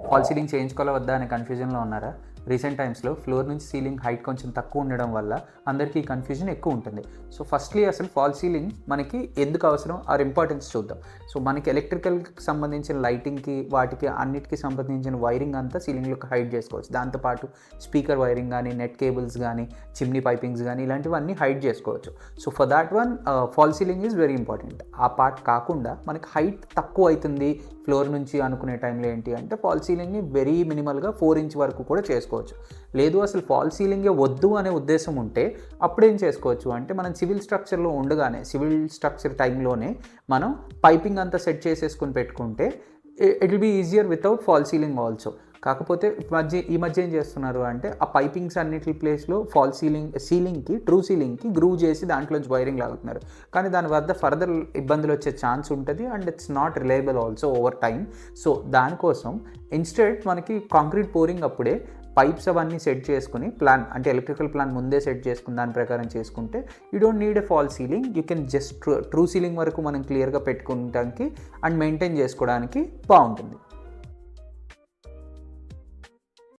Fall ceiling చేయించుకోవాలా వద్దా అనే కన్ఫ్యూజన్లో ఉన్నారా? రీసెంట్ టైమ్స్లో ఫ్లోర్ నుంచి సీలింగ్ హైట్ కొంచెం తక్కువ ఉండడం వల్ల అందరికీ కన్ఫ్యూజన్ ఎక్కువ ఉంటుంది. సో ఫస్ట్లీ అసలు ఫాల్ సీలింగ్ మనకి ఎందుకు అవసరం, ఆర్ ఇంపార్టెన్స్ చూద్దాం. సో మనకి ఎలక్ట్రికల్కి సంబంధించిన లైటింగ్కి వాటికి అన్నిటికీ సంబంధించిన వైరింగ్ అంతా సీలింగ్లోకి హైడ్ చేసుకోవచ్చు. దాంతోపాటు స్పీకర్ వైరింగ్ కానీ, నెట్ కేబుల్స్ కానీ, చిమ్నీ పైపింగ్స్ కానీ ఇలాంటివన్నీ హైడ్ చేసుకోవచ్చు. So for that one fall ceiling is very important. ఆ పార్ట్ కాకుండా మనకి హైట్ తక్కువ అవుతుంది ఫ్లోర్ నుంచి అనుకునే టైంలో ఏంటి అంటే ఫాల్ సీలింగ్ని వెరీ మినిమల్గా 4 ఇంచ్ వరకు కూడా చేసుకోవచ్చు. లేదు అసలు ఫాల్ సీలింగే వద్దు అనే ఉద్దేశం ఉంటే అప్పుడేం చేసుకోవచ్చు అంటే మనం సివిల్ స్ట్రక్చర్లో ఉండగానే సివిల్ స్ట్రక్చర్ టైంలోనే మనం పైపింగ్ అంతా సెట్ చేసేసుకుని పెట్టుకుంటే it will be easier without fall ceiling also. కాకపోతే ఈ మధ్య ఏం చేస్తున్నారు అంటే ఆ పైపింగ్స్ అన్నిటి ప్లేస్లో ఫాల్ సీలింగ్కి ట్రూ సీలింగ్కి గ్రూవ్ చేసి దాంట్లోంచి వైరింగ్ లాగుతున్నారు. కానీ దాని వద్ద ఫర్దర్ ఇబ్బందులు వచ్చే ఛాన్స్ ఉంటుంది and it's not reliable also over time. So దానికోసం ఇన్స్టెడ్ మనకి కాంక్రీట్ పోరింగ్ అప్పుడే పైప్స్ అవన్నీ సెట్ చేసుకుని ప్లాన్ అంటే ఎలక్ట్రికల్ ప్లాన్ ముందే సెట్ చేసుకుని దాని ప్రకారం చేసుకుంటే you don't need a fall ceiling. You can just true ceiling వరకు మనం క్లియర్గా పెట్టుకోవడానికి అండ్ మెయింటైన్ చేసుకోవడానికి బాగుంటుంది.